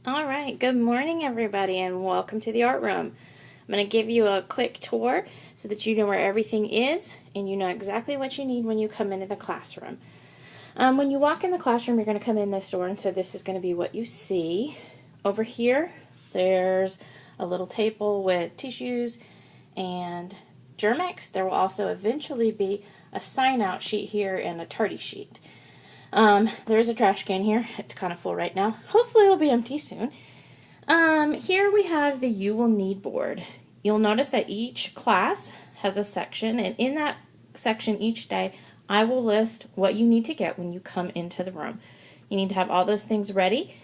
All right, good morning, everybody, and welcome to the art room. I'm going to give you a quick tour so that you know where everything is and you know exactly what you need when you come into the classroom. When you walk in the classroom, you're going to come in this door, and so this is going to be what you see. Over here, there's a little table with tissues and Germ-X. There will also eventually be a sign-out sheet here and a tardy sheet. There is a trash can here. It's kind of full right now. Hopefully it'll be empty soon. Here we have the You Will Need board. You'll notice that each class has a section, and in that section each day, I will list what you need to get when you come into the room. You need to have all those things ready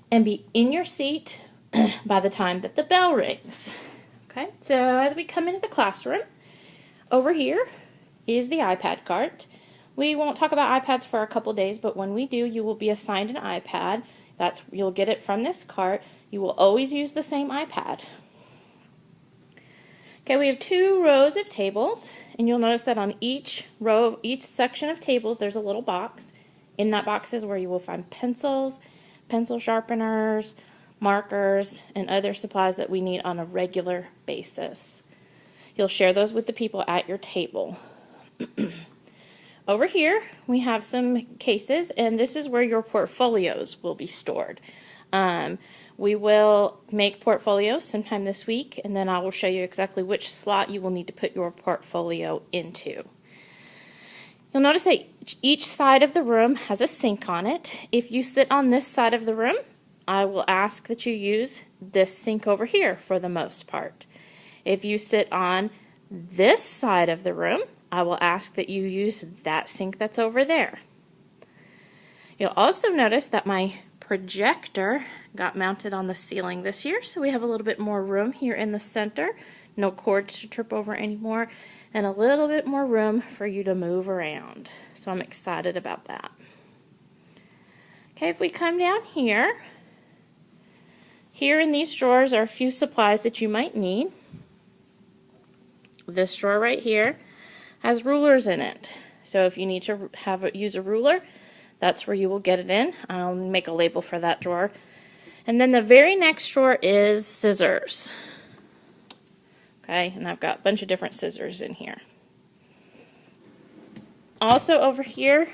and be in your seat by the time that the bell rings. Okay, so as we come into the classroom, over here is the iPad cart. We won't talk about iPads for a couple days, but when we do, you will be assigned an iPad. You'll get it from this cart. You will always use the same iPad. Okay, we have 2 rows of tables, and you'll notice that on each row, each section of tables, there's a little box. In that box is where you will find pencils, pencil sharpeners, markers, and other supplies that we need on a regular basis. You'll share those with the people at your table. Over here, we have some cases, and this is where your portfolios will be stored. We will make portfolios sometime this week, and then I will show you exactly which slot you will need to put your portfolio into. You'll notice that each side of the room has a sink on it. If you sit on this side of the room, I will ask that you use this sink over here for the most part. If you sit on this side of the room, I will ask that you use that sink that's over there. You'll also notice that my projector got mounted on the ceiling this year, so we have a little bit more room here in the center. No cords to trip over anymore, and a little bit more room for you to move around. So I'm excited about that. Okay, if we come down here, here in these drawers are a few supplies that you might need. This drawer right here has rulers in it. So if you need to use a ruler, that's where you will get it in. I'll make a label for that drawer. And then the very next drawer is scissors. Okay, and I've got a bunch of different scissors in here. Also over here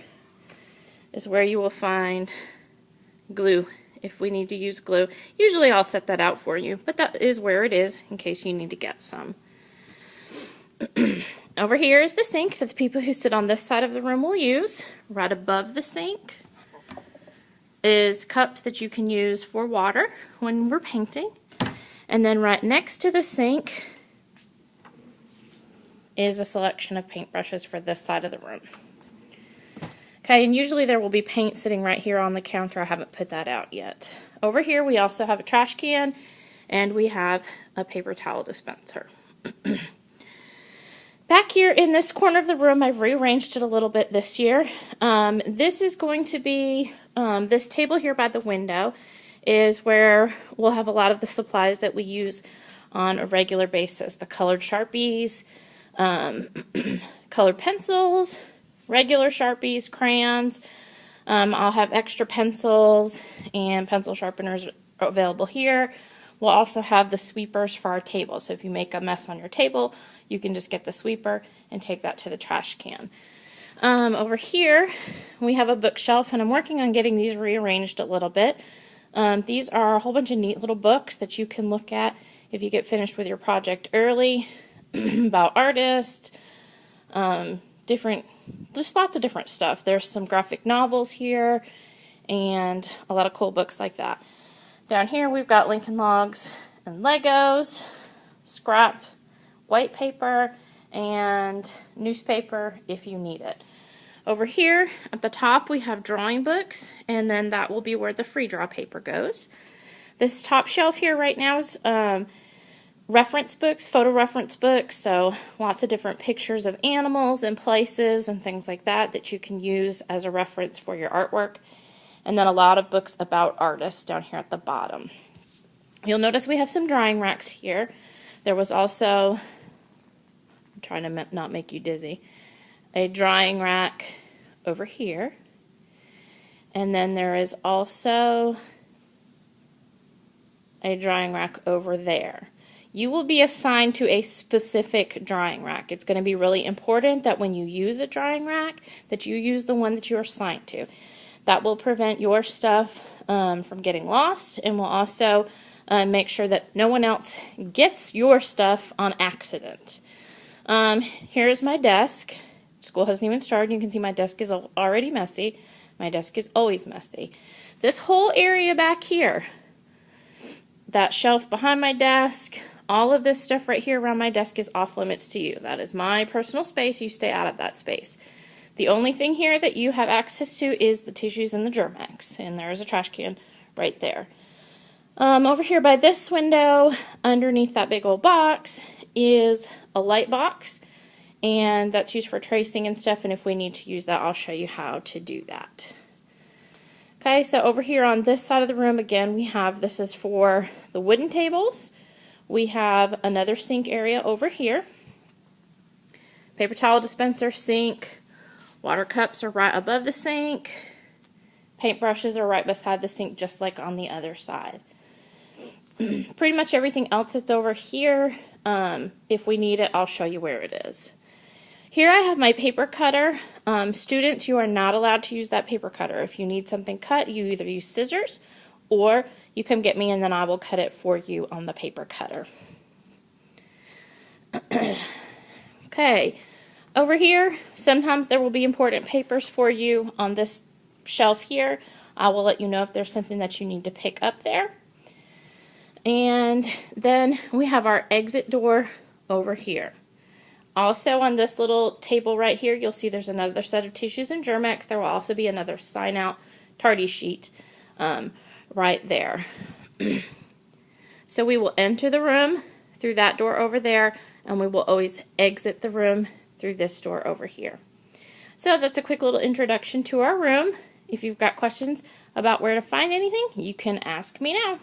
is where you will find glue if we need to use glue. Usually I'll set that out for you, but that is where it is in case you need to get some. Over here is the sink that the people who sit on this side of the room will use. Right above the sink is cups that you can use for water when we're painting. And then right next to the sink is a selection of paintbrushes for this side of the room. Okay, and usually there will be paint sitting right here on the counter. I haven't put that out yet. Over here we also have a trash can, and we have a paper towel dispenser. Back here in this corner of the room, I've rearranged it a little bit this year. This is going to be, this table here by the window is where we'll have a lot of the supplies that we use on a regular basis. The colored Sharpies, colored pencils, regular Sharpies, crayons. I'll have extra pencils and pencil sharpeners available here. We'll also have the sweepers for our table. So if you make a mess on your table, you can just get the sweeper and take that to the trash can. Over here, we have a bookshelf, and I'm working on getting these rearranged a little bit. These are a whole bunch of neat little books that you can look at if you get finished with your project early, about artists, just lots of different stuff. There's some graphic novels here, and a lot of cool books like that. Down here we've got Lincoln Logs and Legos, scrap, white paper, and newspaper if you need it. Over here at the top we have drawing books, and then that will be where the free draw paper goes. This top shelf here right now is reference books, photo reference books, so lots of different pictures of animals and places and things like that that you can use as a reference for your artwork. And then a lot of books about artists down here at the bottom. You'll notice we have some drawing racks here. There was also, I'm trying to not make you dizzy, a drawing rack over here. And then there is also a drying rack over there. You will be assigned to a specific drying rack. It's going to be really important that when you use a drying rack, that you use the one that you are assigned to. That will prevent your stuff from getting lost, and will also make sure that no one else gets your stuff on accident. Here's my desk. School hasn't even started. You can see my desk is already messy. My desk is always messy. This whole area back here, that shelf behind my desk, all of this stuff right here around my desk is off limits to you. That is my personal space. You stay out of that space. The only thing here that you have access to is the tissues and the Germ-X, and there is a trash can right there. Over here by this window, underneath that big old box, is a light box, and that's used for tracing and stuff, and if we need to use that, I'll show you how to do that. Okay, so over here on this side of the room, again, we have, this is for the wooden tables. We have another sink area over here. Paper towel dispenser, sink. Water cups are right above the sink. Paintbrushes are right beside the sink, just like on the other side. Pretty much everything else that's over here, if we need it, I'll show you where it is. Here I have my paper cutter. Students, you are not allowed to use that paper cutter. If you need something cut, you either use scissors or you come get me and then I will cut it for you on the paper cutter. Okay, over here, sometimes there will be important papers for you on this shelf here. I will let you know if there's something that you need to pick up there. And then we have our exit door over here. Also on this little table right here, you'll see there's another set of tissues and Germ-X. There will also be another sign out tardy sheet right there. So we will enter the room through that door over there, and we will always exit the room through this door over here. So that's a quick little introduction to our room. If you've got questions about where to find anything, you can ask me now.